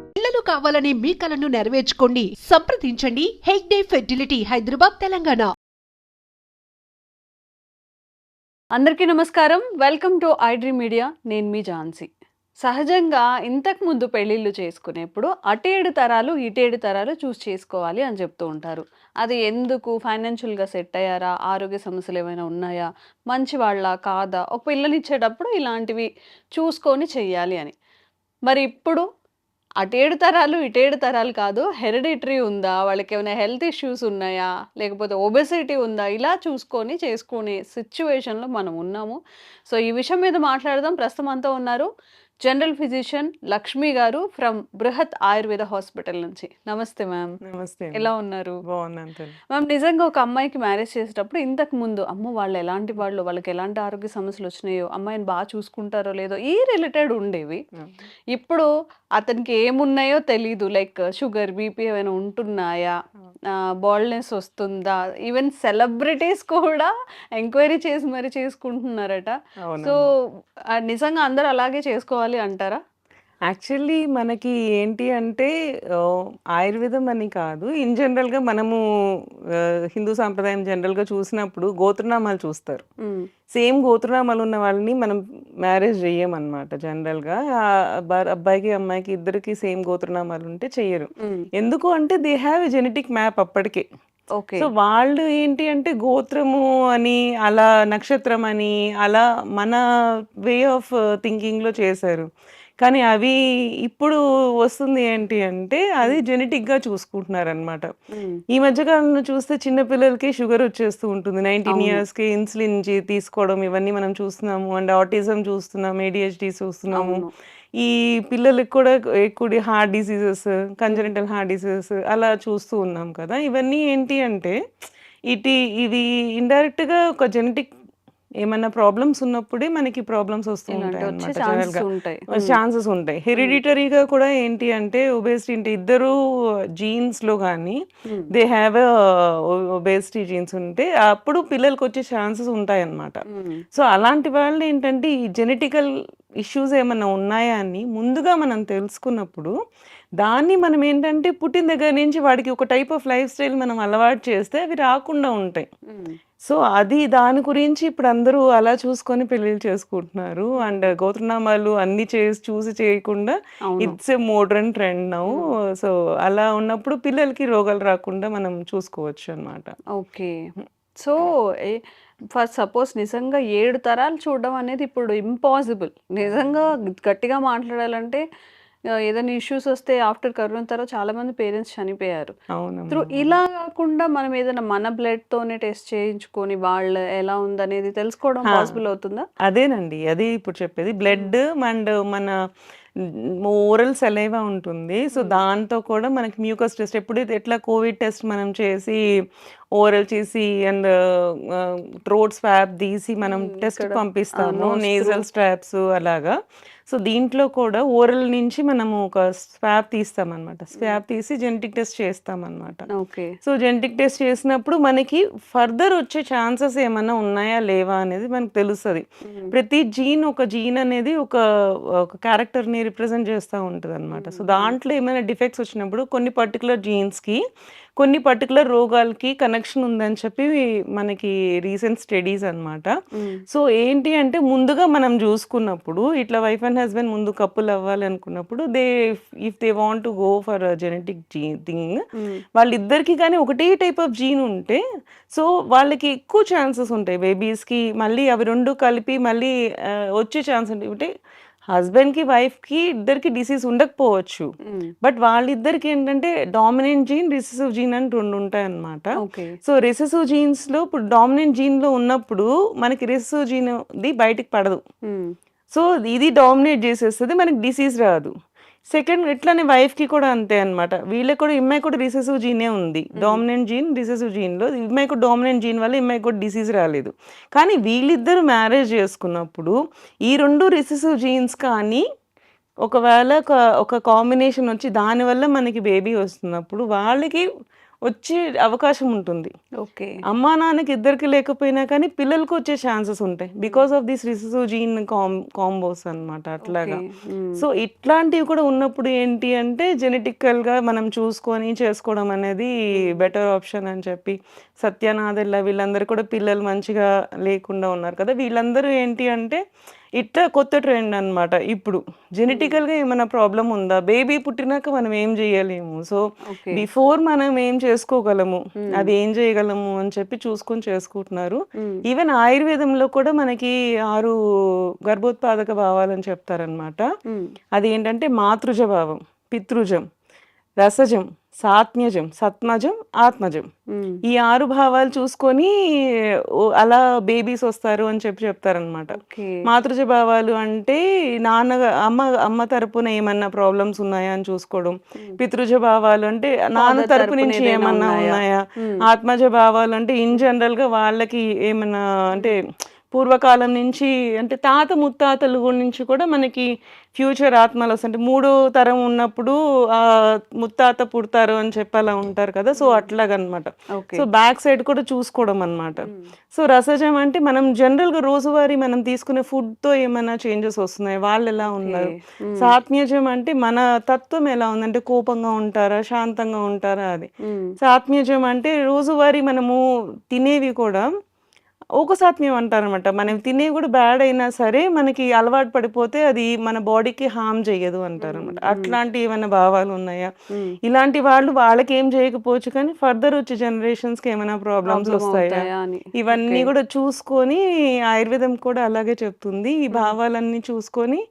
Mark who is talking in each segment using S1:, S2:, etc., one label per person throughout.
S1: పిల్లలు కావాలని మీ కలను నెరవేర్చుకోండి. సంప్రదించండి హెగ్డే ఫెర్టిలిటీ, హైదరాబాద్, తెలంగాణ.
S2: అందరికీ నమస్కారం. Welcome to iDream media. నేను మీ ఝాన్సీ. సహజంగా ఇంతకుముందు పెళ్ళిళ్ళు చేసుకునేప్పుడు అటేడు తరాలు ఇటేడు తరాలు చూస్ చేసుకోవాలి అని చెప్తూ ఉంటారు. అది ఎందుకు? ఫైనాన్షియల్‌గా సెట్ అయ్యారా? ఆరోగ్య సమస్యలు ఏమైనా ఉన్నాయా? మంచివాళ్ళా? కాదా? ఒక పిల్లనిచ్చేటప్పుడు ఇలాంటివి చూసుకొని చెయ్యాలి అని. మరి ఇప్పుడు అటేడు తరాలు, ఇటేడు తరాలు కాదు. హెరిడిటరీ ఉందా? వాళ్ళకేమైనా హెల్త్ ఇష్యూస్ ఉన్నాయా? లేకపోతే ఒబెసిటీ ఉందా? ఇలా చూసుకొని చేసుకునే సిట్యుయేషన్‌లో మనం ఉన్నాము. సో, ఈ విషయం మీద మాట్లాడదాం. ప్రస్తుతం మనతో ఉన్నారు జనరల్ ఫిజిషియన్ లక్ష్మి గారు ఫ్రమ్ బృహత్ ఆయుర్వేద హాస్పిటల్ నుంచి. నమస్తే మ్యామ్.
S3: నమస్తే అండి.
S2: ఎలా ఉన్నారు?
S3: బాగున్నాను తల్లి.
S2: మ్యామ్, నిజంగా ఒక అమ్మాయికి మ్యారేజ్ చేసేటప్పుడు ఇంతకు ముందు అమ్మో వాళ్ళు ఎలాంటి వాళ్ళు, వాళ్ళకి ఎలాంటి ఆరోగ్య సమస్యలు వచ్చినాయో, అమ్మాయిని బాగా చూసుకుంటారో లేదో ఈ రిలేటెడ్ ఉండేవి. ఇప్పుడు అతనికి ఏమున్నాయో తెలీదు. లైక్ షుగర్, బీపీ ఏమైనా ఉంటున్నాయా, బాల్డ్నెస్ వస్తుందా, ఈవెన్ సెలబ్రిటీస్ కూడా ఎంక్వైరీ చేసి మరి చేసుకుంటున్నారట. సో
S3: అవునండి.
S2: నిజంగా అందరూ అలాగే చేసుకోవాలి అంటారా?
S3: యాక్చువల్లీ మనకి ఏంటి అంటే ఆయుర్వేదం అని కాదు. ఇన్ జనరల్‌గా మనము హిందూ సాంప్రదాయం జనరల్‌గా చూసినప్పుడు గోత్రనామాలు చూస్తారు. సేమ్ గోత్రనామాలు ఉన్న వాళ్ళని మనం మ్యారేజ్ చెయ్యమనమాట జనరల్‌గా. అబ్బాయికి, అమ్మాయికి ఇద్దరికి సేమ్ గోత్రనామాలు ఉంటే చెయ్యరు. ఎందుకు అంటే they have a genetic map అప్పటికే.
S2: ఓకే.
S3: సో, వాళ్ళు ఏంటి అంటే గోత్రము అని, అలా నక్షత్రం అని, అలా మన వే ఆఫ్ థింకింగ్‌లో చేశారు. కానీ అవి ఇప్పుడు వస్తుంది ఏంటి అంటే అది జెనెటిక్‌గా చూసుకుంటున్నారనమాట. ఈ మధ్య కాలంలో చూస్తే చిన్న పిల్లలకి షుగర్ వచ్చేస్తూ ఉంటుంది. 19
S2: అవును.
S3: ఇయర్స్‌కి ఇన్సులిన్ తీసుకోవడం ఇవన్నీ మనం చూస్తున్నాము. అండ్ ఆటిజం చూస్తున్నాం, ADHD చూస్తున్నాము.
S2: అవును.
S3: ఈ పిల్లలకి కూడా ఎక్కువ heart diseases, congenital heart diseases అలా చూస్తూ ఉన్నాం కదా! ఇవన్నీ ఏంటి అంటే ఇవి ఇండైరెక్ట్‌గా ఒక జెనెటిక్ ఏమన్నా ప్రాబ్లమ్స్ ఉన్నప్పుడే మనకి ప్రాబ్లమ్స్ వస్తూ
S2: ఇలాంటివి వచ్చే
S3: ఉంటాయన్నమాట
S2: ఛాన్సెస్
S3: జనరల్‌గా.
S2: ఉంటాయి.
S3: ఛాన్సెస్ ఉంటాయి. హెరిడిటరీగా కూడా ఏంటి అంటే ఒబేసిటీ అంటే ఇద్దరు జీన్స్‌లో గానీ దే హ్యావ్ ఒబేసిటీ జీన్స్ ఉంటే అప్పుడు పిల్లలకొచ్చే ఛాన్సెస్ ఉంటాయన్నమాట. సో, అలాంటి వాళ్ళు ఏంటంటే ఈ జెనెటికల్ ఇష్యూస్ ఏమన్నా ఉన్నాయా అని ముందుగా మనం తెలుసుకున్నప్పుడు, దాన్ని మనం ఏంటంటే పుట్టిన దగ్గర నుంచి వాడికి ఒక టైప్ ఆఫ్ లైఫ్ స్టైల్ మనం అలవాటు చేస్తే అవి రాకుండా ఉంటాయి. సో, దాని గురించి ఇప్పుడు అందరూ అలా చూసుకొని పెళ్ళిళ్ళు చేసుకుంటున్నారు. అండ్ గోత్రనామాలు అన్నీ చూసి చేయకుండా
S2: అవును.
S3: It's a modern trend now. So, అలా ఉన్నప్పుడు పిల్లలకి రోగాలు రాకుండా మనం చూసుకోవచ్చు అన్నమాట.
S2: Okay. So, A for suppose నిజంగా 7 తరాలు చూడడం అనేది ఇప్పుడు ఇంపాసిబుల్. నిజంగా గట్టిగా మాట్లాడాలంటే ఏదైనా ఇష్యూస్ వస్తే ఆఫ్టర్ కరోనా తర్వాత చాలామంది పేరెంట్స్ చనిపోయారు.
S3: అవునమ్మా.
S2: ఇలా కాకుండా మనం ఏదైనా మన బ్లడ్‌తోనే టెస్ట్ చేయించుకొని వాళ్ళు ఎలా ఉందనేది తెలుసుకోవడం
S3: హా!
S2: పాసిబుల్ అవుతుందా?
S3: అదేనండి. అదే ఇప్పుడు చెప్పేది. బ్లడ్ అండ్ మన ఓరల్ సలైవా ఉంటుంది. సో, దాంతో కూడా మనకి మ్యూకస్ టెస్ట్ ఎప్పుడైతే ఎట్లా కోవిడ్ టెస్ట్ మనం చేసి, ఓరల్ చేసి అండ్ థ్రోట్ స్వాబ్ తీసి మనం టెస్ట్‌కి
S2: ఇక్కడ
S3: పంపిస్తాము.
S2: Nose through.
S3: నేజల్ స్ట్రాప్స్ అలాగా. సో, దీంట్లో కూడా ఓరల్ నుంచి మనము ఒక స్వాబ్ తీస్తామనమాట. స్వాబ్ తీసి జెనెటిక్ టెస్ట్ చేస్తామనమాట.
S2: ఓకే.
S3: సో, జెనెటిక్ టెస్ట్ చేసినప్పుడు మనకి ఫర్దర్ వచ్చే ఛాన్సెస్ ఏమన్నా ఉన్నాయా? లేవా? అనేది మనకు తెలుస్తది. ప్రతి ఒక జీన్ అనేది ఒక క్యారెక్టర్‌ని రిప్రజెంట్ చేస్తా ఉంటదనమాట. సో, దాంట్లో ఏమైనా డిఫెక్ట్స్ వచ్చినప్పుడు కొన్ని పర్టిక్యులర్ జీన్స్‌కి, కొన్ని పర్టిక్యులర్ రోగాలకి కనెక్షన్ ఉందని చెప్పి మనకి రీసెంట్ స్టడీస్ అనమాట. సో, ఏంటి అంటే ముందుగా మనం చూసుకున్నప్పుడు ఇట్లా వైఫ్ అండ్ హస్బెండ్ ముందు కపుల్ అవ్వాలి అనుకున్నప్పుడు if they want to go for genetic thing, వాళ్ళిద్దరికీ కానీ ఒకటే టైప్ ఆఫ్ జీన్ ఉంటే సో, వాళ్ళకి ఎక్కువ ఛాన్సెస్ ఉంటాయి బేబీస్‌కి. మళ్ళీ అవి 2 కలిపి మళ్ళీ వచ్చే ఛాన్స్ ఉంటాయి. అంటే హస్బెండ్‌కి, వైఫ్‌కి ఇద్దరికి డిసీజ్ ఉండకపోవచ్చు. బట్ వాళ్ళిద్దరికి ఏంటంటే డామినెంట్ జీన్, రిసెసివ్ జీన్ అని 2 ఉంటాయన్నమాట.
S2: ఓకే.
S3: సో, రిసెసివ్ జీన్స్‌లో ఇప్పుడు డామినెంట్ జీన్‌లో ఉన్నప్పుడు మనకి రిసెసివ్ జీన్‌ది బయటికి పడదు. సో, ఇది డామినేట్ చేసేస్తది. మనకి డిసీజ్ రాదు. సెకండ్ ఇట్లనే వైఫ్‌కి కూడా అంతే అన్నమాట. వీళ్ళకి కూడా ఈమెకి కూడా రిసెసివ్ జీనే ఉంది. డామినెంట్ జీన్, రిసెసివ్ జీన్‌లో ఈమెకి కూడా డామినెంట్ జీన్ వల్ల ఈమెకి కూడా డిసీజ్ రాలేదు. కానీ వీళ్ళిద్దరూ మ్యారేజ్ చేసుకున్నప్పుడు ఈ 2 రిసెసివ్ జీన్స్ కానీ ఒకవేళ ఒక కాంబినేషన్ వచ్చి దానివల్ల మనకి బేబీ వస్తున్నప్పుడు వాళ్ళకి వచ్చే అవకాశం ఉంటుంది.
S2: ఓకే.
S3: అమ్మా నాన్నకి ఇద్దరికి లేకపోయినా కానీ పిల్లలకు వచ్చే ఛాన్సెస్ ఉంటాయి because of this recessive gene combos అన్నమాట అట్లాగా. సో ఇట్లాంటివి కూడా ఉన్నప్పుడు ఏంటి అంటే జెనెటికల్గా మనం చూసుకొని చేసుకోవడం అనేది బెటర్ ఆప్షన్ అని చెప్పి సత్యనాథెల్ల వీళ్ళందరూ కూడా పిల్లలు మంచిగా లేకుండా ఉన్నారు కదా, వీళ్ళందరూ ఏంటి అంటే ఇట్లా కొత్త ట్రెండ్ అన్నమాట. ఇప్పుడు జెనెటికల్గా ఏమైనా ప్రాబ్లం ఉందా, బేబీ పుట్టినాక మనం ఏం చేయలేము, సో
S2: ఓకే.
S3: బిఫోర్ మనం ఏం చేసుకోగలము అది ఏం చేయగలము అని చెప్పి చూసుకొని చేసుకుంటున్నారు. ఈవెన్ ఆయుర్వేదంలో కూడా మనకి 6 గర్భోత్పాదక భావాలని చెప్తారనమాట. అది ఏంటంటే మాతృజ భావం, పితృజం, రసజం, సాత్మ్యజం, సత్మజం, ఆత్మజం. ఈ 6 భావాలు చూసుకొని అలా బేబీస్ వస్తారు అని చెప్పి చెప్తారనమాట. మాతృజ భావాలు అంటే అమ్మ తరపున ఏమన్నా ప్రాబ్లమ్స్ ఉన్నాయా అని చూసుకోవడం, పితృజ భావాలు అంటే నాన్న తరపు నుంచి ఏమన్నా ఉన్నాయా, ఆత్మజ భావాలు అంటే ఇన్ జనరల్ గా వాళ్ళకి ఏమన్నా అంటే పూర్వకాలం నుంచి అంటే తాత ముత్తాతలు నుంచి కూడా మనకి ఫ్యూచర్ ఆత్మలు వస్తాయి. అంటే 3వ తరం ఉన్నప్పుడు ముత్తాత పుడతారు అని చెప్పి అలా ఉంటారు కదా, సో అట్లాగనమాట. సో బ్యాక్ సైడ్ కూడా చూసుకోవడం అనమాట. సో రసజం అంటే మనం జనరల్గా రోజువారీ మనం తీసుకునే ఫుడ్తో ఏమైనా చేంజెస్ వస్తున్నాయి, వాళ్ళు ఎలా ఉన్నారు. సాత్మ్యజం అంటే మన తత్వం ఎలా ఉందంటే కోపంగా ఉంటారా, శాంతంగా ఉంటారా, అది. సాత్మ్యజం అంటే రోజువారీ మనము తినేవి కూడా ఒక సాత్మ్యం అంటారనమాట. మనం తినేవి కూడా బ్యాడ్ అయినా సరే మనకి అలవాటు పడిపోతే అది మన బాడీకి హామ్ చేయదు అంటారనమాట. అట్లాంటి ఏమైనా భావాలు ఉన్నాయా, ఇలాంటి వాళ్ళకి ఏం చేయకపోవచ్చు కానీ ఫర్దర్ వచ్చే జనరేషన్స్కి ఏమైనా ప్రాబ్లమ్స్ వస్తాయా, ఇవన్నీ కూడా చూసుకొని ఆయుర్వేదం కూడా అలాగే చెప్తుంది. ఈ భావాలన్నీ చూసుకొని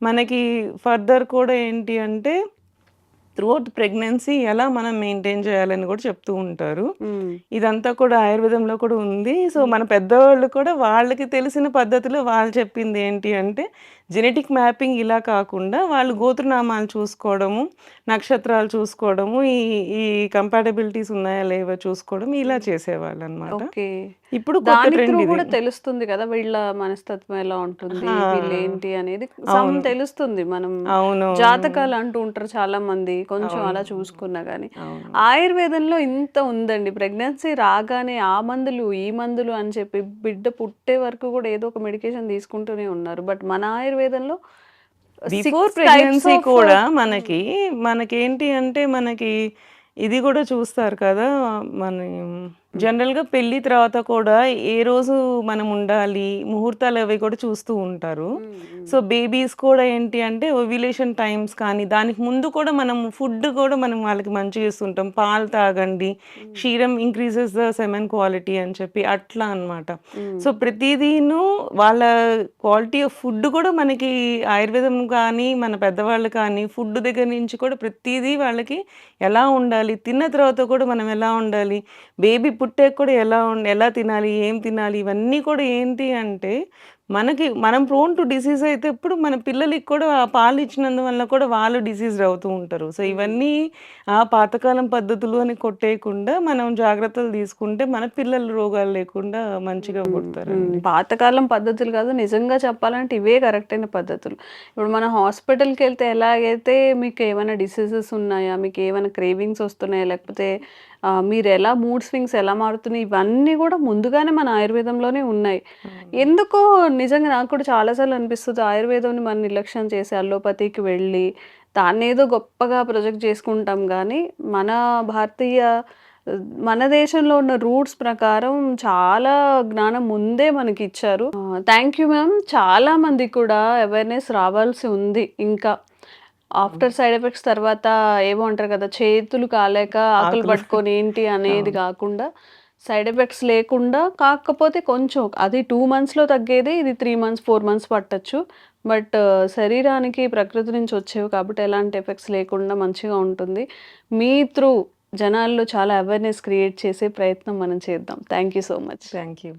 S3: మనకి ఫర్దర్ కూడా ఏంటి అంటే త్రూఅవుట్ ప్రెగ్నెన్సీ ఎలా మనం మెయింటైన్ చేయాలని కూడా చెప్తూ ఉంటారు. ఇదంతా కూడా ఆయుర్వేదంలో కూడా ఉంది. సో మన పెద్దవాళ్ళు కూడా వాళ్ళకి తెలిసిన పద్ధతిలో వాళ్ళు చెప్పింది ఏంటి అంటే జెనెటిక్ మ్యాపింగ్ ఇలా కాకుండా వాళ్ళు గోత్రనామాలు చూసుకోవడము, నక్షత్రాలు చూసుకోవడము, ఈ కంపాటబిలిటీస్ ఉన్నాయా లేవో చూసుకోవడం, ఇలా చేసేవాళ్ళు అనమాట. ఇప్పుడు
S2: కూడా తెలుస్తుంది కదా వీళ్ళ మనస్తత్వం ఎలా ఉంటుంది, వీళ్ళు ఏంటి అనేది తెలుస్తుంది. మనం జాతకాలు అంటూ ఉంటారు చాలా మంది, కొంచెం అలా చూసుకున్నా గానీ ఆయుర్వేదంలో ఇంత ఉందండి. ప్రెగ్నెన్సీ రాగానే ఆ మందులు ఈ మందులు అని చెప్పి బిడ్డ పుట్టే వరకు కూడా ఏదో ఒక మెడికేషన్ తీసుకుంటూనే ఉన్నారు. బట్ మన ఆయుర్వేదంలో
S3: బిఫోర్ ప్రెగ్నెన్సీ కూడా మనకేంటి అంటే మనకి ఇది కూడా చూస్తారు కదా, మన జనరల్గా పెళ్లి తర్వాత కూడా ఏ రోజు మనం ఉండాలి, ముహూర్తాలు అవి కూడా చూస్తూ ఉంటారు. సో బేబీస్ కూడా ఏంటి అంటే ఓవ్యులేషన్ టైమ్స్ కానీ దానికి ముందు కూడా మనం ఫుడ్ కూడా మనం వాళ్ళకి మంచిగా ఇస్తుంటాం. పాలు తాగండి, క్షీరం ఇంక్రీజెస్ ద సెమెన్ క్వాలిటీ అని చెప్పి అట్లా అనమాట. సో ప్రతిదీను వాళ్ళ క్వాలిటీ ఆఫ్ ఫుడ్ కూడా మనకి ఆయుర్వేదం కానీ మన పెద్దవాళ్ళు కానీ ఫుడ్ దగ్గర నుంచి కూడా ప్రతిదీ వాళ్ళకి ఎలా ఉండాలి, తిన్న తర్వాత కూడా మనం ఎలా ఉండాలి, బేబీ పుట్టే కూడా ఎలా తినాలి, ఏం తినాలి, ఇవన్నీ కూడా ఏంటి అంటే మనం ప్రోన్ టు డిసీజ్ అయితే ఇప్పుడు మన పిల్లలకి కూడా ఆ పాలు ఇచ్చినందువల్ల కూడా వాళ్ళు డిసీజ్ అవుతూ ఉంటారు. సో ఇవన్నీ ఆ పాతకాలం పద్ధతులు అని కొట్టేయకుండా మనం జాగ్రత్తలు తీసుకుంటే మన పిల్లలు రోగాలు లేకుండా మంచిగా పుడతారు.
S2: పాతకాలం పద్ధతులు కాదు, నిజంగా చెప్పాలంటే ఇవే కరెక్ట్ అయిన పద్ధతులు. ఇప్పుడు మన హాస్పిటల్కి వెళ్తే ఎలాగైతే మీకు ఏమైనా డిసీజెస్ ఉన్నాయా, మీకు ఏమైనా క్రేవింగ్స్ వస్తున్నాయా, లేకపోతే మీరు ఎలా మూడ్ స్వింగ్స్ ఎలా మారుతున్నాయి, ఇవన్నీ కూడా ముందుగానే మన ఆయుర్వేదంలోనే ఉన్నాయి. ఎందుకో నిజంగా నాకు కూడా చాలాసార్లు అనిపిస్తుంది ఆయుర్వేదంని మనం నిర్లక్ష్యం చేసి అల్లోపతికి వెళ్ళి దాన్ని ఏదో గొప్పగా ప్రొజెక్ట్ చేసుకుంటాం. కానీ మన దేశంలో ఉన్న రూట్స్ ప్రకారం చాలా జ్ఞానం ముందే మనకి ఇచ్చారు. Thank you ma'am. చాలా మంది కూడా అవేర్నెస్ రావాల్సి ఉంది. ఇంకా ఆఫ్టర్ సైడ్ ఎఫెక్ట్స్ తర్వాత ఏమో అంటారు కదా, చేతులు కాలేక ఆకలి పట్టుకొని ఏంటి అనేది కాకుండా సైడ్ ఎఫెక్ట్స్ లేకుండా, కాకపోతే కొంచెం అది 2 monthsలో తగ్గేది ఇది 3 months 4 months పట్టచ్చు. బట్ శరీరానికి ప్రకృతి నుంచి వచ్చేవి కాబట్టి ఎలాంటి ఎఫెక్ట్స్ లేకుండా మంచిగా ఉంటుంది. మీ త్రూ జనాల్లో చాలా అవేర్నెస్ క్రియేట్ చేసే ప్రయత్నం మనం చేద్దాం. Thank you so much.
S3: Thank you.